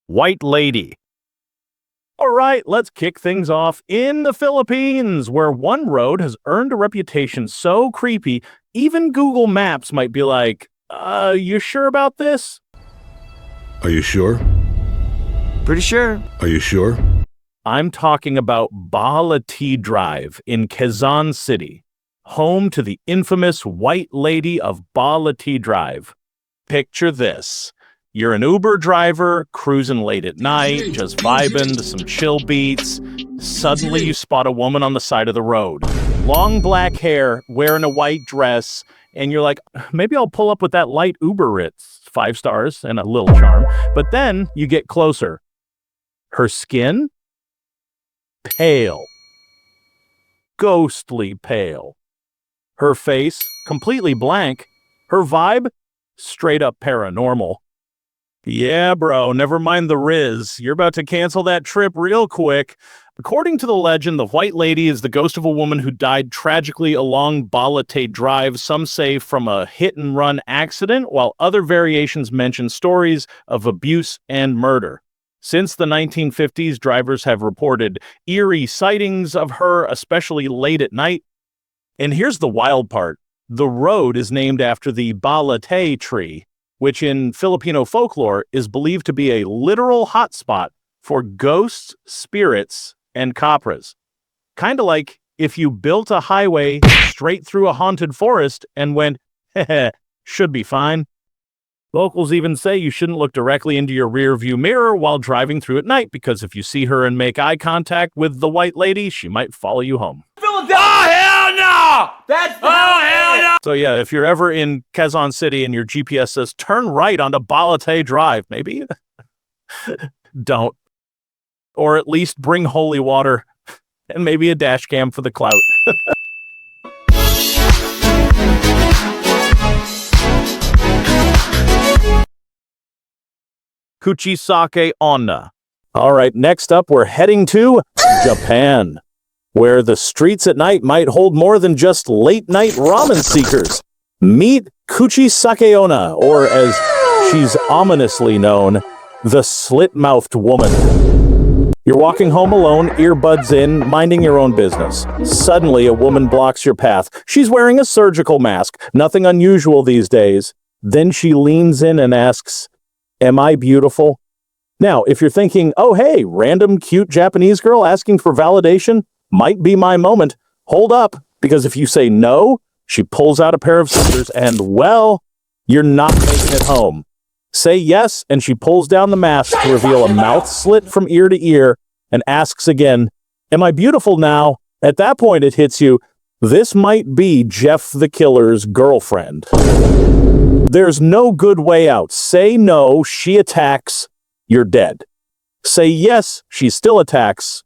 White lady. All right, let's kick things off in the Philippines, where one road has earned a reputation so creepy, even Google Maps might be like, you sure about this? Are you sure? Pretty sure. Are you sure? I'm talking about Balati Drive in Quezon City, home to the infamous White Lady of Balati Drive. Picture this. You're an Uber driver, cruising late at night, just vibing to some chill beats. Suddenly you spot a woman on the side of the road. Long black hair, wearing a white dress, and you're like, maybe I'll pull up with that light Uber Ritz. 5 stars and a little charm. But then you get closer. Her skin? Pale. Ghostly pale. Her face? Completely blank. Her vibe? Straight up paranormal. Yeah, bro, never mind the Riz. You're about to cancel that trip real quick. According to the legend, the White Lady is the ghost of a woman who died tragically along Balate Drive, some say from a hit-and-run accident, while other variations mention stories of abuse and murder. Since the 1950s, drivers have reported eerie sightings of her, especially late at night. And here's the wild part. The road is named after the balate tree, which in Filipino folklore is believed to be a literal hotspot for ghosts, spirits, and kapras. Kind of like if you built a highway straight through a haunted forest and went, heh, should be fine. Locals even say you shouldn't look directly into your rear view mirror while driving through at night, because if you see her and make eye contact with the White Lady, she might follow you home. Oh, hell no! Hell no! So yeah, if you're ever in Quezon City and your GPS says turn right onto Balate Drive, maybe don't. Or at least bring holy water and maybe a dash cam for the clout. Kuchisake-Onna. All right, next up, we're heading to Japan, where the streets at night might hold more than just late-night ramen seekers. Meet Kuchisake-Onna, or as she's ominously known, the Slit-Mouthed woman. You're walking home alone, earbuds in, minding your own business. Suddenly, a woman blocks your path. She's wearing a surgical mask, nothing unusual these days. Then she leans in and asks, "Am I beautiful?" Now, if you're thinking, oh hey, random cute Japanese girl asking for validation, might be my moment. Hold up, because if you say no, she pulls out a pair of scissors and, well, you're not making it home. Say yes, and she pulls down the mask to reveal a mouth slit from ear to ear and asks again, "Am I beautiful now?" At that point, it hits you, this might be Jeff the Killer's girlfriend. There's no good way out. Say no, she attacks, you're dead. Say yes, she still attacks.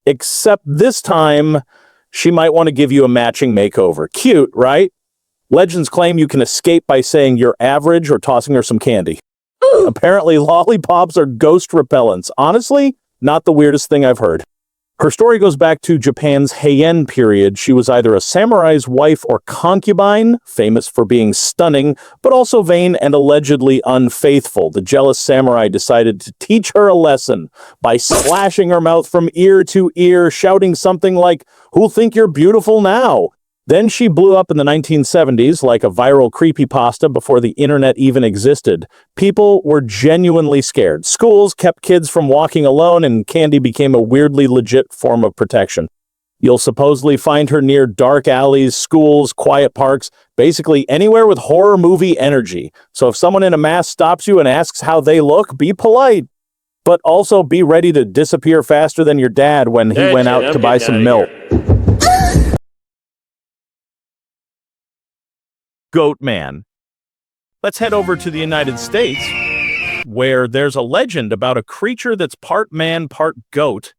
Except this time, she might want to give you a matching makeover. Cute, right? Legends claim you can escape by saying you're average or tossing her some candy. Ooh. Apparently, lollipops are ghost repellents. Honestly, not the weirdest thing I've heard. Her story goes back to Japan's Heian period. She was either a samurai's wife or concubine, famous for being stunning, but also vain and allegedly unfaithful. The jealous samurai decided to teach her a lesson by slashing her mouth from ear to ear, shouting something like, "Who'll think you're beautiful now?" Then she blew up in the 1970s like a viral creepypasta before the internet even existed. People were genuinely scared. Schools kept kids from walking alone, and candy became a weirdly legit form of protection. You'll supposedly find her near dark alleys, schools, quiet parks, basically anywhere with horror movie energy. So if someone in a mask stops you and asks how they look, be polite. But also be ready to disappear faster than your dad when he went out to buy some milk. Goatman. Let's head over to the United States, where there's a legend about a creature that's part man, part goat.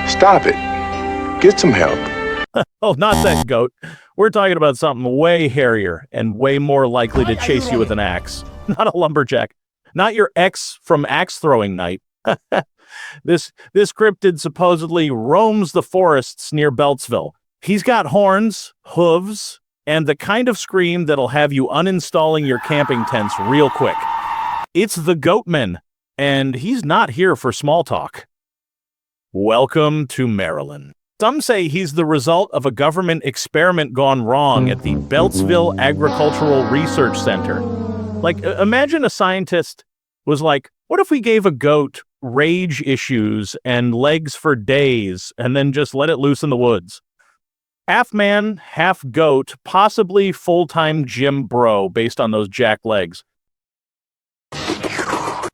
Stop it. Get some help. Oh, not that goat. We're talking about something way hairier and way more likely to chase you with an axe. Not a lumberjack. Not your ex from axe throwing night. This cryptid supposedly roams the forests near Beltsville. He's got horns, hooves, and the kind of scream that'll have you uninstalling your camping tents real quick. It's the Goatman, and he's not here for small talk. Welcome to Maryland. Some say he's the result of a government experiment gone wrong at the Beltsville Agricultural Research Center. Like, imagine a scientist was like, what if we gave a goat rage issues and legs for days and then just let it loose in the woods? Half man, half goat, possibly full-time gym bro based on those jack legs.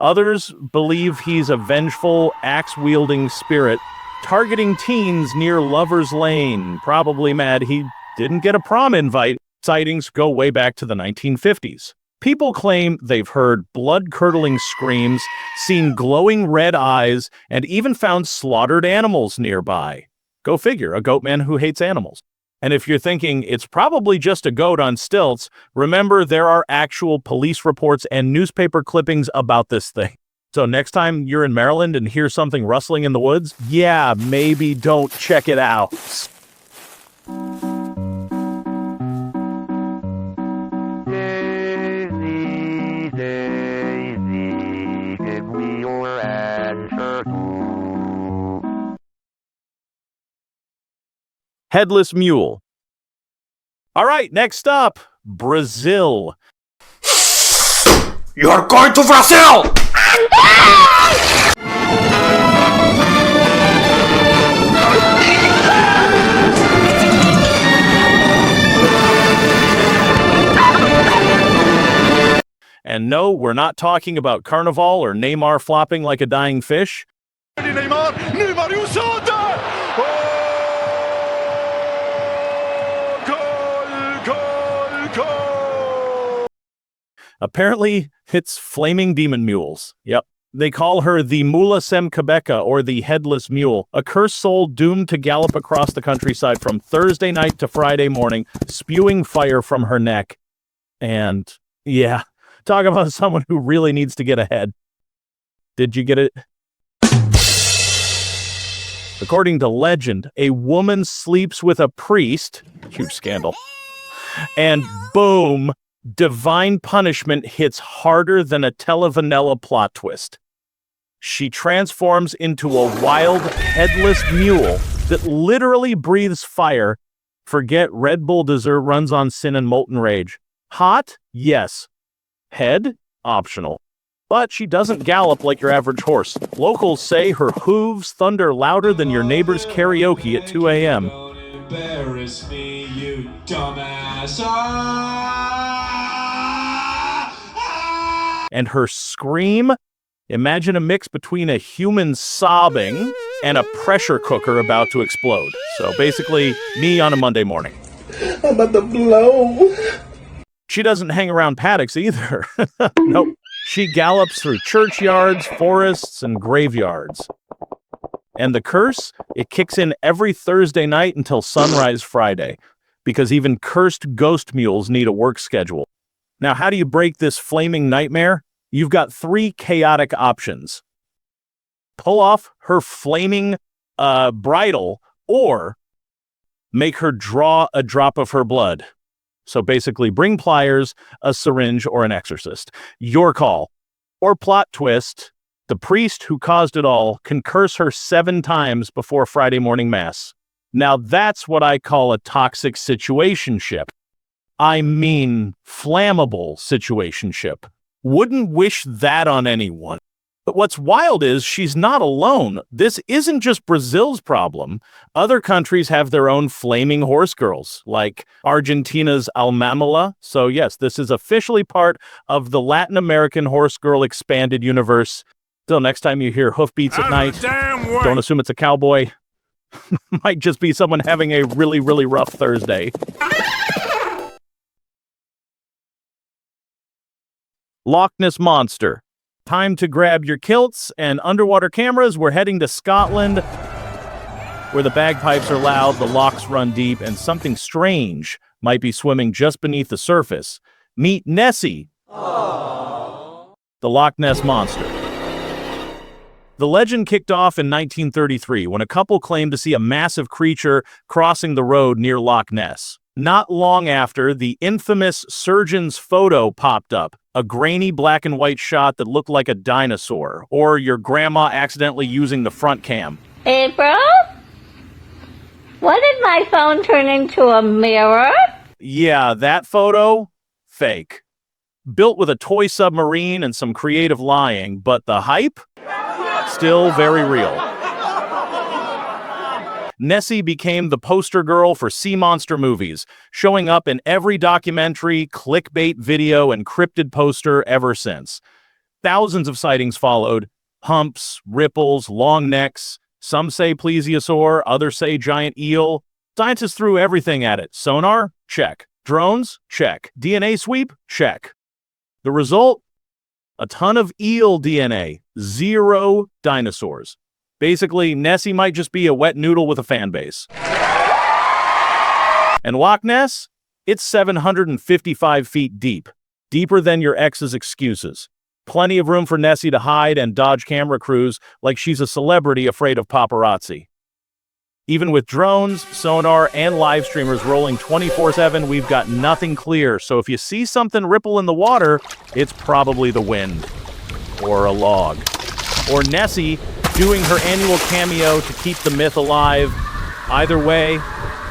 Others believe he's a vengeful, axe-wielding spirit targeting teens near Lover's Lane, probably mad he didn't get a prom invite. Sightings go way back to the 1950s. People claim they've heard blood-curdling screams, seen glowing red eyes, and even found slaughtered animals nearby. Go figure, a goatman who hates animals. And if you're thinking it's probably just a goat on stilts, remember there are actual police reports and newspaper clippings about this thing. So next time you're in Maryland and hear something rustling in the woods, yeah, maybe don't check it out. Headless Mule. All right, next up, Brazil. You're going to Brazil! And no, we're not talking about Carnival or Neymar flopping like a dying fish. Neymar, you saw that! Oh! Goal! Apparently, it's flaming demon mules. Yep. They call her the Mula sem Cabeça, or the Headless Mule, a cursed soul doomed to gallop across the countryside from Thursday night to Friday morning, spewing fire from her neck. And, yeah, talk about someone who really needs to get ahead. Did you get it? According to legend, a woman sleeps with a priest, huge scandal, and boom, divine punishment hits harder than a televanilla plot twist. She transforms into a wild, headless mule that literally breathes fire. Forget Red Bull dessert runs on sin and molten rage. Hot? Yes. Head? Optional. But she doesn't gallop like your average horse. Locals say her hooves thunder louder than your neighbor's karaoke at 2 a.m. Don't embarrass me, you dumbass. And her scream? Imagine a mix between a human sobbing and a pressure cooker about to explode. So basically, me on a Monday morning. I'm about to blow. She doesn't hang around paddocks either. Nope. She gallops through churchyards, forests, and graveyards. And the curse? It kicks in every Thursday night until sunrise Friday, because even cursed ghost mules need a work schedule. Now, how do you break this flaming nightmare? You've got 3 chaotic options. Pull off her flaming bridle, or make her draw a drop of her blood. So basically, bring pliers, a syringe, or an exorcist. Your call. Or plot twist, the priest who caused it all can curse her 7 times before Friday morning mass. Now that's what I call a toxic situationship. I mean, flammable situationship. Wouldn't wish that on anyone. But what's wild is she's not alone. This isn't just Brazil's problem. Other countries have their own flaming horse girls, like Argentina's Almamala. So yes, this is officially part of the Latin American horse girl expanded universe. Till next time you hear hoofbeats at night, don't assume it's a cowboy. Might just be someone having a really, really rough Thursday. Lochness Monster. Time to grab your kilts and underwater cameras. We're heading to Scotland, where the bagpipes are loud, the locks run deep, and something strange might be swimming just beneath the surface. Meet Nessie, the Loch Ness Monster. The legend kicked off in 1933 when a couple claimed to see a massive creature crossing the road near Lochness. Not long after, the infamous surgeon's photo popped up, a grainy black and white shot that looked like a dinosaur, or your grandma accidentally using the front cam. April? What did my phone turn into a mirror? Yeah, that photo? Fake. Built with a toy submarine and some creative lying, but the hype? Still very real. Nessie became the poster girl for sea monster movies, showing up in every documentary, clickbait video, and cryptid poster ever since. Thousands of sightings followed. Humps, ripples, long necks. Some say plesiosaur, others say giant eel. Scientists threw everything at it. Sonar? Check. Drones? Check. DNA sweep? Check. The result? A ton of eel DNA. 0 dinosaurs. Basically, Nessie might just be a wet noodle with a fan base. And Lochness? It's 755 feet deep. Deeper than your ex's excuses. Plenty of room for Nessie to hide and dodge camera crews like she's a celebrity afraid of paparazzi. Even with drones, sonar, and live streamers rolling 24/7, we've got nothing clear. So if you see something ripple in the water, it's probably the wind. Or a log. Or Nessie doing her annual cameo to keep the myth alive. Either way,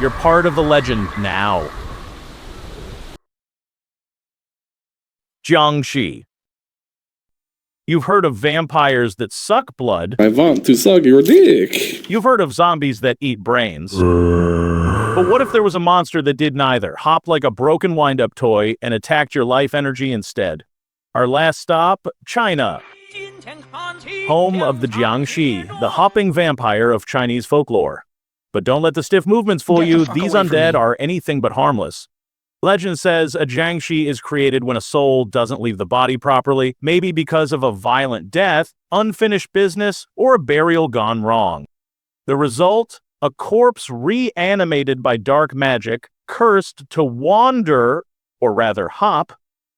you're part of the legend now. Jiangshi. You've heard of vampires that suck blood. I want to suck your dick. You've heard of zombies that eat brains. But what if there was a monster that did neither, hopped like a broken wind-up toy, and attacked your life energy instead? Our last stop, China. Home of the Jiangshi, the hopping vampire of Chinese folklore. But don't let the stiff movements fool you, these undead are anything but harmless. Legend says a Jiangshi is created when a soul doesn't leave the body properly, maybe because of a violent death, unfinished business, or a burial gone wrong. The result? A corpse reanimated by dark magic, cursed to wander, or rather hop,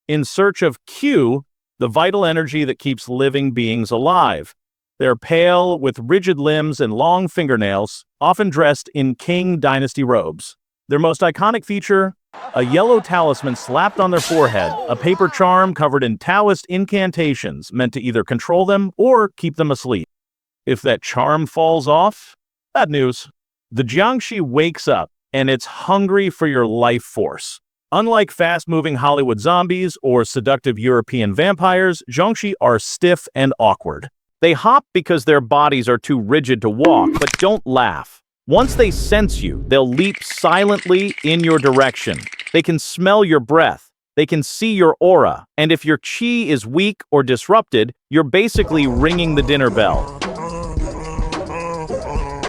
in search of Q, the vital energy that keeps living beings alive. They're pale, with rigid limbs and long fingernails, often dressed in Qing dynasty robes. Their most iconic feature? A yellow talisman slapped on their forehead, a paper charm covered in Taoist incantations meant to either control them or keep them asleep. If that charm falls off, bad news. The Jiangshi wakes up, and it's hungry for your life force. Unlike fast-moving Hollywood zombies or seductive European vampires, Jiangshi are stiff and awkward. They hop because their bodies are too rigid to walk, but don't laugh. Once they sense you, they'll leap silently in your direction. They can smell your breath. They can see your aura. And if your chi is weak or disrupted, you're basically ringing the dinner bell.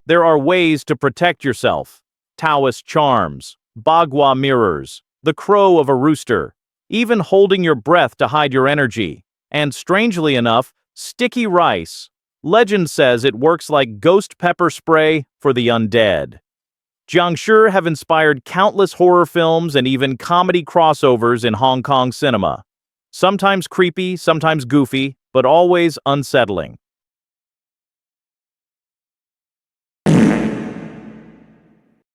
There are ways to protect yourself. Taoist charms, bagua mirrors, the crow of a rooster, even holding your breath to hide your energy. And strangely enough, sticky rice. Legend says it works like ghost pepper spray for the undead. Jiangshi have inspired countless horror films and even comedy crossovers in Hong Kong cinema. Sometimes creepy, sometimes goofy, but always unsettling.